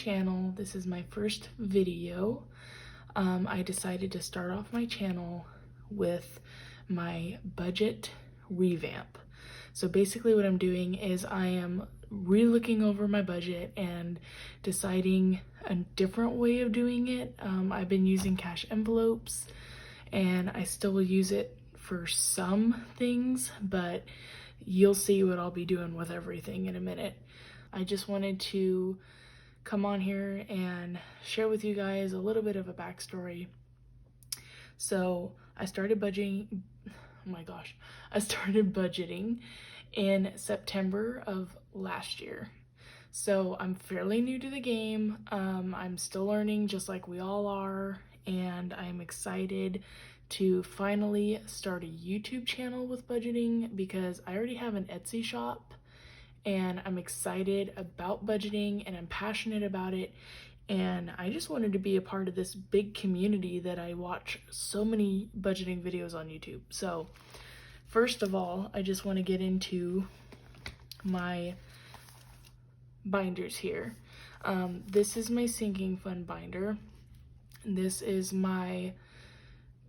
channel. This is my first video. I decided to start off my channel with my budget revamp. So basically what I'm doing is I am re-looking over my budget and deciding a different way of doing it. I've been using cash envelopes and I still will use it for some things, but you'll see what I'll be doing with everything in a minute. I just wanted to come on here and share with you guys a little bit of a backstory. So I started budgeting, I started budgeting in September of last year. So I'm fairly new to the game. I'm still learning just like we all are, and I'm excited to finally start a YouTube channel with budgeting because I already have an Etsy shop and I'm excited about budgeting and I'm passionate about it. And I just wanted to be a part of this big community that I watch so many budgeting videos on YouTube. So first of all, I just want to get into my binders here. This is my sinking fund binder. This is my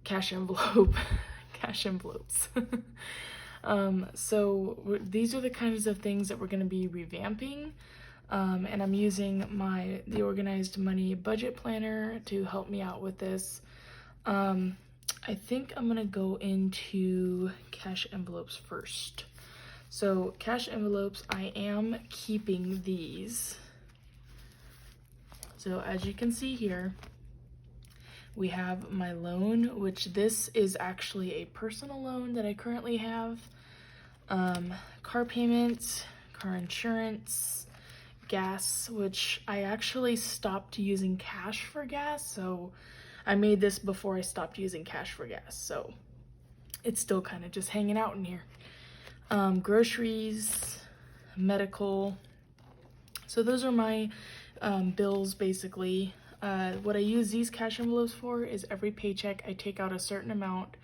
cash envelopes. So these are the kinds of things that we're going to be revamping. And I'm using the Organized Money Budget Planner to help me out with this. I think I'm gonna go into cash envelopes first. So cash envelopes, I am keeping these. So as you can see here, we have my loan, which this is actually a personal loan that I currently have. Car payments, car insurance, gas, which I actually stopped using cash for gas. So I made this before I stopped using cash for gas. So it's still kind of just hanging out in here. Groceries, medical. So those are my bills basically. What I use these cash envelopes for is every paycheck I take out a certain amount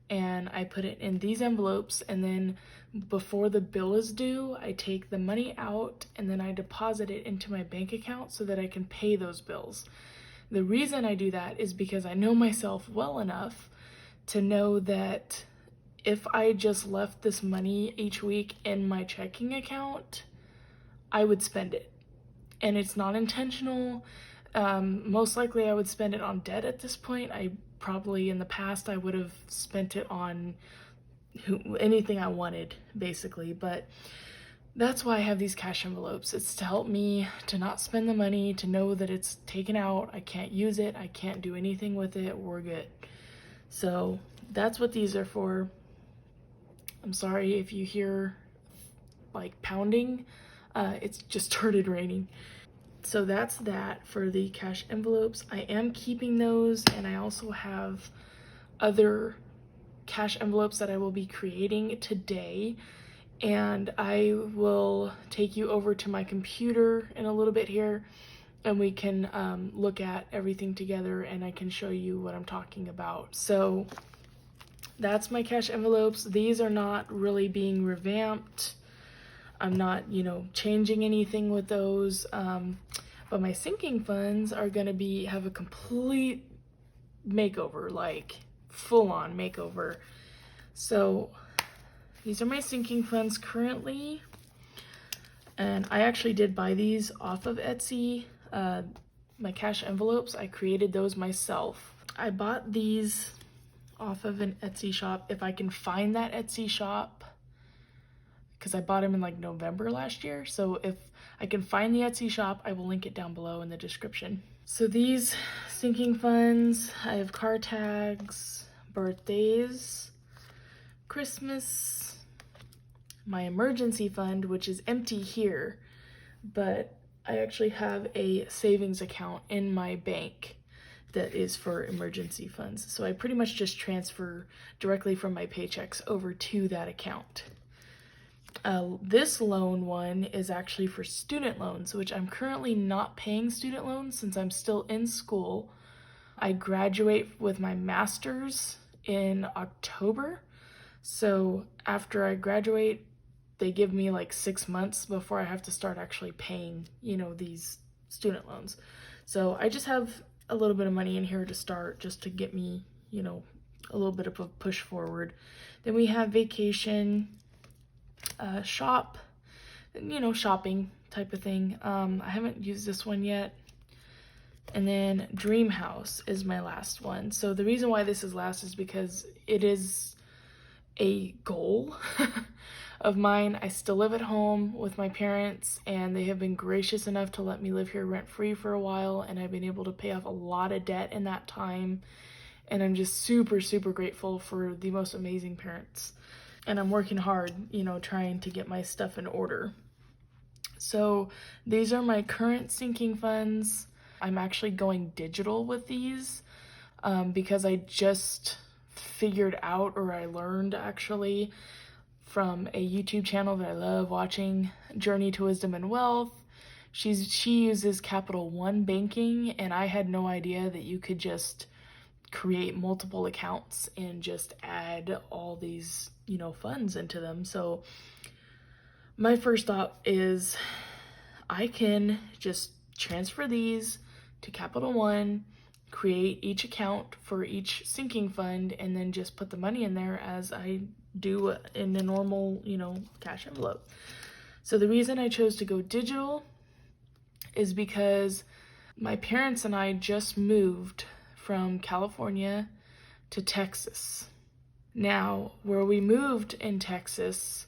and I put it in these envelopes, and then before the bill is due, I take the money out and then I deposit it into my bank account so that I can pay those bills. The reason I do that is because I know myself well enough to know that if I just left this money each week in my checking account, I would spend it. And it's not intentional. Most likely I would spend it on debt at this point. Probably in the past I would have spent it on anything I wanted basically, but that's why I have these cash envelopes. It's to help me to not spend the money, to know that it's taken out, I can't use it, I can't do anything with it, we're good. So that's what these are for. I'm sorry if you hear like pounding, it's just started raining. So that's that for the cash envelopes. I am keeping those, and I also have other cash envelopes that I will be creating today, and I will take you over to my computer in a little bit here and we can look at everything together and I can show you what I'm talking about. So that's my cash envelopes. These are not really being revamped. I'm not, changing anything with those. But my sinking funds are gonna have a complete makeover, like full-on makeover. So these are my sinking funds currently. And I actually did buy these off of Etsy. My cash envelopes, I created those myself. I bought these off of an Etsy shop, if I can find that Etsy shop, because I bought them in like November last year. So if I can find the Etsy shop, I will link it down below in the description. So these sinking funds, I have car tags, birthdays, Christmas, my emergency fund, which is empty here, but I actually have a savings account in my bank that is for emergency funds. So I pretty much just transfer directly from my paychecks over to that account. This loan one is actually for student loans, which I'm currently not paying student loans since I'm still in school. I graduate with my master's in October. So after I graduate, they give me like 6 months before I have to start actually paying, these student loans. So I just have a little bit of money in here to start, just to get me, you know, a little bit of a push forward. Then we have vacation, shop, you know, shopping type of thing. I haven't used this one yet. And then dream house is my last one. So the reason why this is last is because it is a goal of mine. I still live at home with my parents, and they have been gracious enough to let me live here rent-free for a while, and I've been able to pay off a lot of debt in that time, and I'm just super, super grateful for the most amazing parents. And I'm working hard, you know, trying to get my stuff in order. So these are my current sinking funds. I'm actually going digital with these because I just figured out, or I learned actually from a YouTube channel that I love watching, Journey to Wisdom and Wealth. She uses Capital One banking, and I had no idea that you could just create multiple accounts and just add all these, you know, funds into them. So my first thought is I can just transfer these to Capital One, create each account for each sinking fund, and then just put the money in there as I do in a normal, you know, cash envelope. So the reason I chose to go digital is because my parents and I just moved from California to Texas. Now, where we moved in Texas,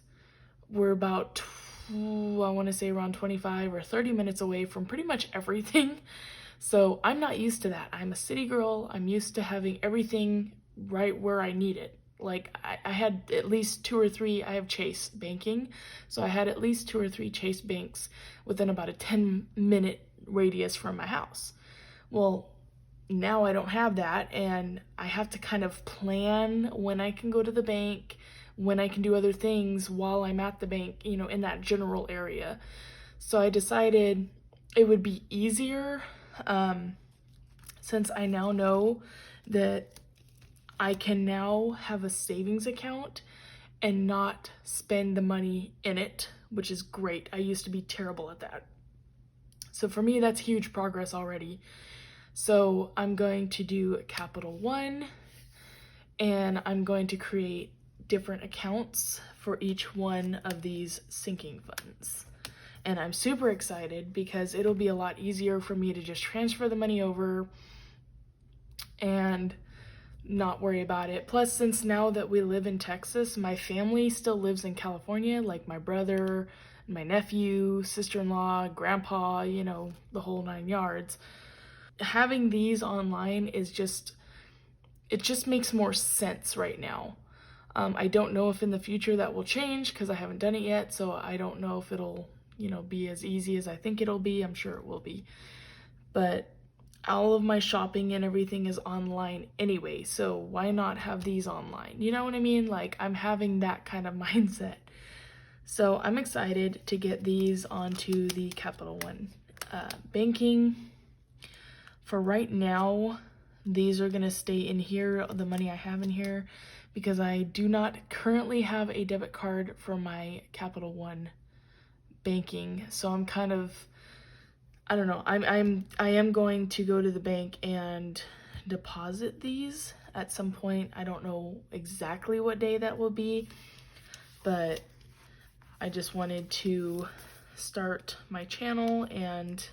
we're about, I want to say around 25 or 30 minutes away from pretty much everything. So I'm not used to that. I'm a city girl. I'm used to having everything right where I need it. Like I had at least 2 or 3, I have Chase banking. So I had at least 2 or 3 Chase banks within about a 10-minute radius from my house. Well, now I don't have that, and I have to kind of plan when I can go to the bank, when I can do other things while I'm at the bank, you know, in that general area. So I decided it would be easier since I now know that I can now have a savings account and not spend the money in it, which is great. I used to be terrible at that. So for me, that's huge progress already. So I'm going to do Capital One, and I'm going to create different accounts for each one of these sinking funds. And I'm super excited because it'll be a lot easier for me to just transfer the money over and not worry about it. Plus, since now that we live in Texas, my family still lives in California, like my brother, my nephew, sister-in-law, grandpa, you know, the whole 9 yards. Having these online is just, it just makes more sense right now. I don't know if in the future that will change because I haven't done it yet, so I don't know if it'll, you know, be as easy as I think it'll be. I'm sure it will be. But all of my shopping and everything is online anyway, so why not have these online? You know what I mean? Like, I'm having that kind of mindset. So I'm excited to get these onto the Capital One banking. For right now, these are going to stay in here, the money I have in here, because I do not currently have a debit card for my Capital One banking. So I'm kind of, I don't know, I am going to go to the bank and deposit these at some point. I don't know exactly what day that will be, but I just wanted to start my channel and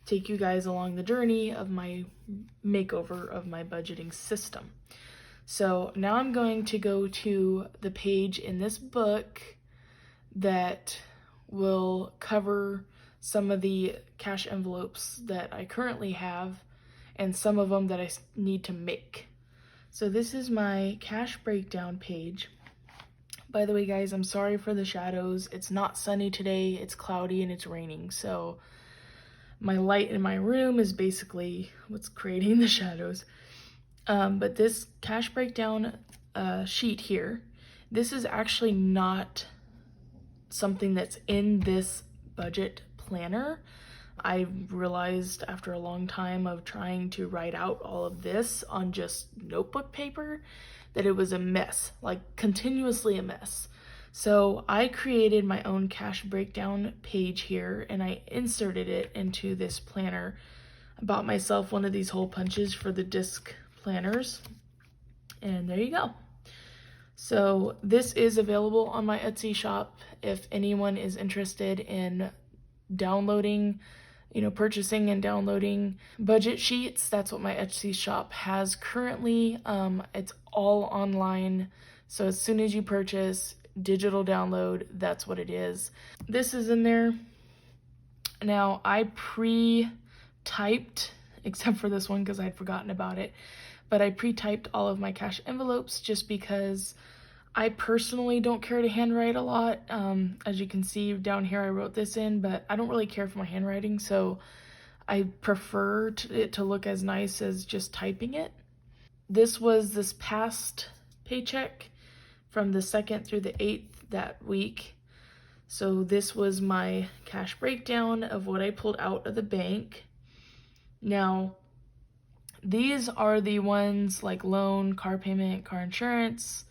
take you guys along the journey of my makeover of my budgeting system. So now I'm going to go to the page in this book that will cover some of the cash envelopes that I currently have and some of them that I need to make. So this is my cash breakdown page. By the way, guys, I'm sorry for the shadows. It's not sunny today, it's cloudy and it's raining. So my light in my room is basically what's creating the shadows. But this cash breakdown sheet here, this is actually not something that's in this budget planner. I realized after a long time of trying to write out all of this on just notebook paper that it was a mess, like continuously a mess. So I created my own cash breakdown page here, and I inserted it into this planner. I bought myself one of these hole punches for the disc planners, and there you go. So this is available on my Etsy shop if anyone is interested in downloading, purchasing and downloading budget sheets. That's what my Etsy shop has currently. It's all online. So as soon as you purchase, digital download, that's what it is. This is in there. Now I pre-typed, except for this one because I'd forgotten about it, but I pre-typed all of my cash envelopes just because I personally don't care to handwrite a lot. As you can see down here, I wrote this in, but I don't really care for my handwriting, so I prefer it to look as nice as just typing it. This was this past paycheck from the 2nd through the 8th that week. So this was my cash breakdown of what I pulled out of the bank. Now, these are the ones like loan, car payment, car insurance,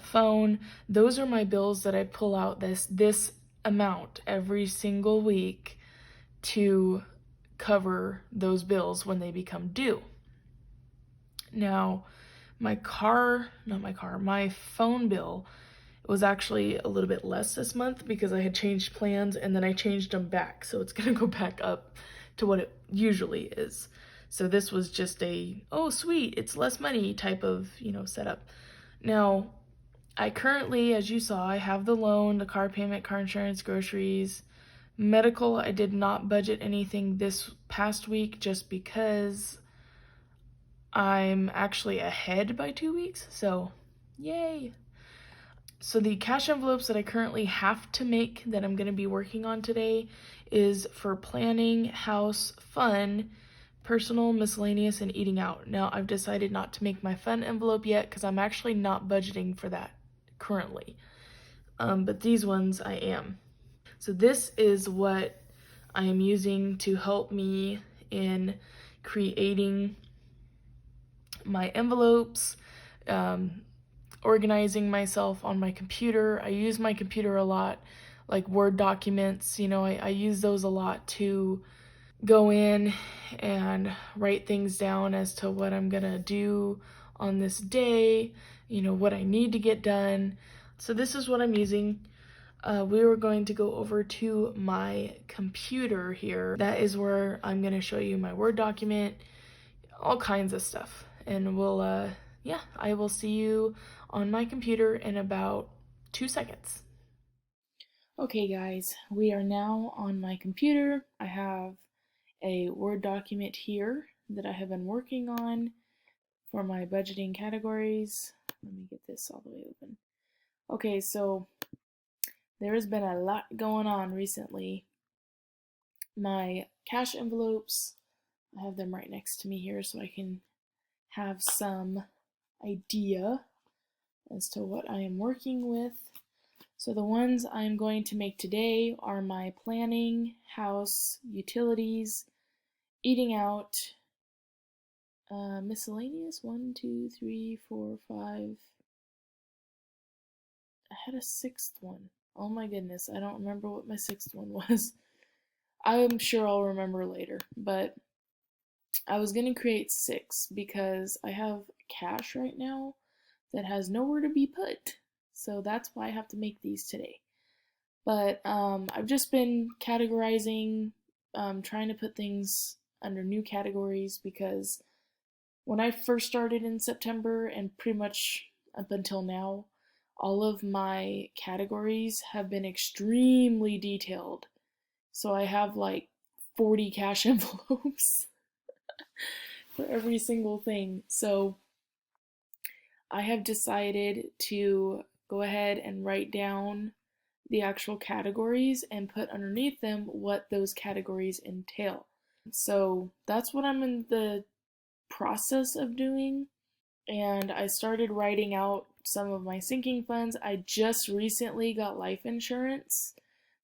phone. Those are my bills that I pull out this amount every single week to cover those bills when they become due. Now, my phone bill was actually a little bit less this month because I had changed plans and then I changed them back. So it's gonna go back up to what it usually is. So this was just a, oh sweet, it's less money type of, setup. Now, I currently, as you saw, I have the loan, the car payment, car insurance, groceries, medical. I did not budget anything this past week just because I'm actually ahead by 2 weeks, so yay. So the cash envelopes that I currently have to make that I'm going to be working on today is for planning, house, fun, personal, miscellaneous, and eating out. Now I've decided not to make my fun envelope yet because I'm actually not budgeting for that currently. But these ones I am. So this is what I am using to help me in creating my envelopes, organizing myself on my computer. I use my computer a lot, like Word documents, I use those a lot to go in and write things down as to what I'm gonna do on this day, what I need to get done. So this is what I'm using. We were going to go over to my computer here. That is where I'm gonna show you my Word document, all kinds of stuff. And I will see you on my computer in about 2 seconds. Okay guys, we are now on my computer. I have a Word document here that I have been working on for my budgeting categories. Let me get this all the way open. Okay, so there has been a lot going on recently. My cash envelopes, I have them right next to me here so I can have some idea as to what I am working with. So the ones I'm going to make today are my planning, house, utilities, eating out, miscellaneous, 1, 2, 3, 4, 5. I had a 6th one. Oh my goodness, I don't remember what my 6th one was. I'm sure I'll remember later, but I was gonna create 6 because I have cash right now that has nowhere to be put. So that's why I have to make these today. But I've just been categorizing, trying to put things under new categories because when I first started in September and pretty much up until now, all of my categories have been extremely detailed. So I have like 40 cash envelopes for every single thing. So I have decided to go ahead and write down the actual categories and put underneath them what those categories entail. So that's what I'm in the process of doing. And I started writing out some of my sinking funds. I just recently got life insurance.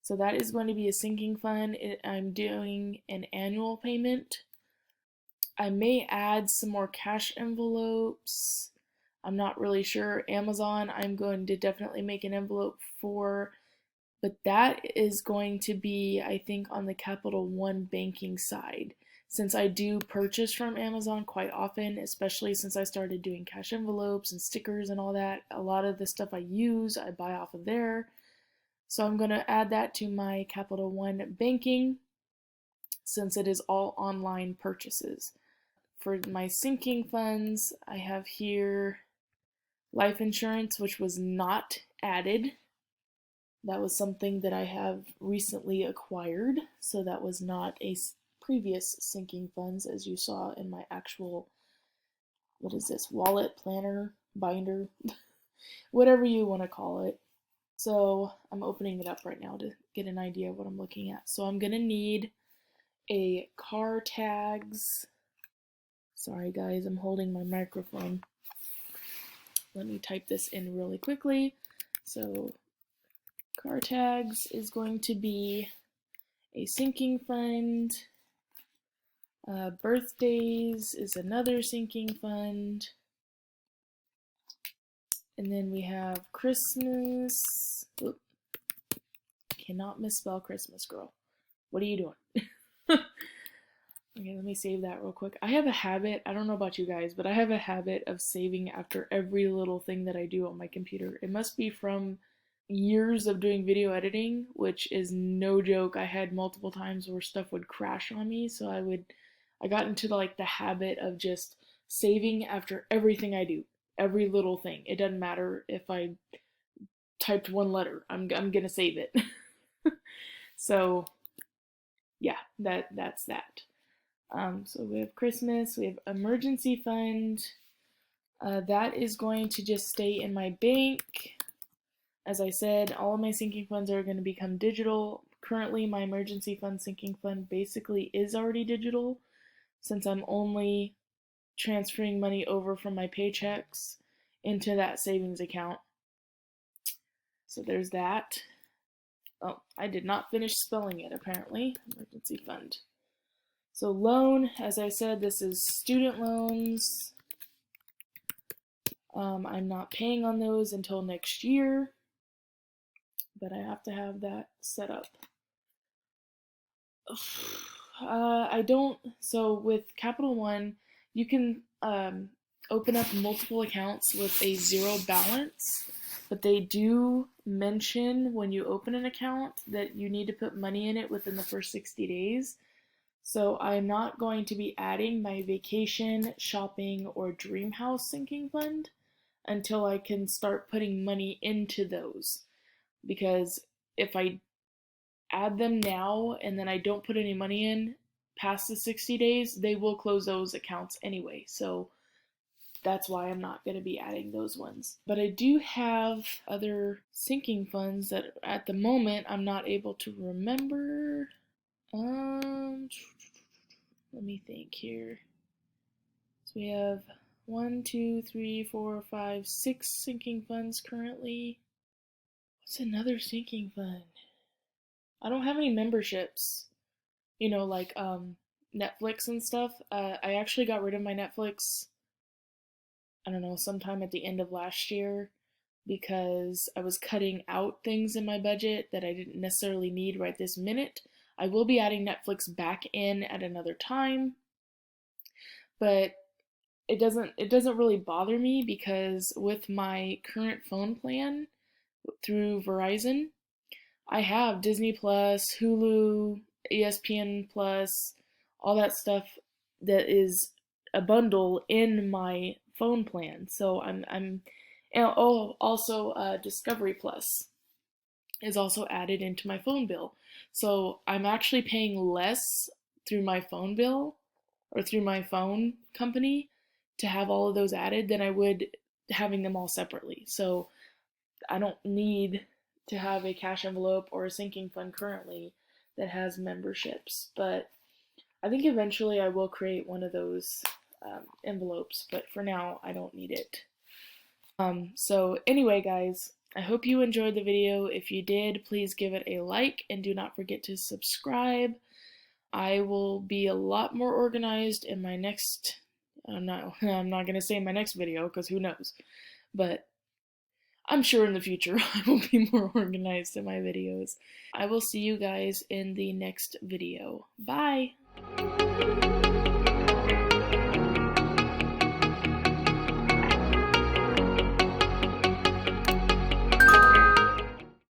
So that is going to be a sinking fund. I'm doing an annual payment. I may add some more cash envelopes. I'm not really sure. Amazon, I'm going to definitely make an envelope for, but that is going to be, I think, on the Capital One banking side. Since I do purchase from Amazon quite often, especially since I started doing cash envelopes and stickers and all that, a lot of the stuff I use, I buy off of there. So I'm going to add that to my Capital One banking since it is all online purchases. For my sinking funds, I have here life insurance, which was not added. That was something that I have recently acquired, so that was not a previous sinking funds as you saw in my actual, what is this, wallet, planner, binder, whatever you want to call it. So I'm opening it up right now to get an idea of what I'm looking at. So I'm going to need a car tags. Sorry guys, I'm holding my microphone. Let me type this in really quickly. So car tags is going to be a sinking fund. Birthdays is another sinking fund. And then we have Christmas. Oop, cannot misspell Christmas, girl. What are you doing? Okay, let me save that real quick. I have a habit, I don't know about you guys, but I have a habit of saving after every little thing that I do on my computer. It must be from years of doing video editing, which is no joke. I had multiple times where stuff would crash on me, so I got into like the habit of just saving after everything I do, every little thing. It doesn't matter if I typed one letter. I'm gonna save it. So yeah, that's that. So we have Christmas, we have emergency fund. That is going to just stay in my bank. As I said, all of my sinking funds are going to become digital. Currently, my emergency fund sinking fund basically is already digital since I'm only transferring money over from my paychecks into that savings account. So there's that. Oh, I did not finish spelling it apparently. Emergency fund. So loan, as I said, this is student loans. I'm not paying on those until next year, but I have to have that set up. I don't, so with Capital One, you can open up multiple accounts with a zero balance, but they do mention when you open an account that you need to put money in it within the first 60 days. So I'm not going to be adding my vacation, shopping, or dream house sinking fund until I can start putting money into those. Because if I add them now and then I don't put any money in past the 60 days, they will close those accounts anyway. So that's why I'm not going to be adding those ones. But I do have other sinking funds that at the moment I'm not able to remember. Let me think here. So we have 1, 2, 3, 4, 5, 6 sinking funds currently. What's another sinking fund? I don't have any memberships. Like Netflix and stuff. I actually got rid of my Netflix, I don't know, sometime at the end of last year because I was cutting out things in my budget that I didn't necessarily need right this minute. I will be adding Netflix back in at another time, but it doesn't really bother me because with my current phone plan through Verizon, I have Disney Plus, Hulu, ESPN Plus, all that stuff that is a bundle in my phone plan. So and also Discovery Plus is also added into my phone bill. So I'm actually paying less through my phone bill or through my phone company to have all of those added than I would having them all separately. So I don't need to have a cash envelope or a sinking fund currently that has memberships, but I think eventually I will create one of those envelopes, but for now I don't need it. So anyway guys, I hope you enjoyed the video. If you did, please give it a like and do not forget to subscribe. I will be a lot more organized in my next I'm not gonna say in my next video because who knows. But I'm sure in the future I will be more organized in my videos. I will see you guys in the next video. Bye!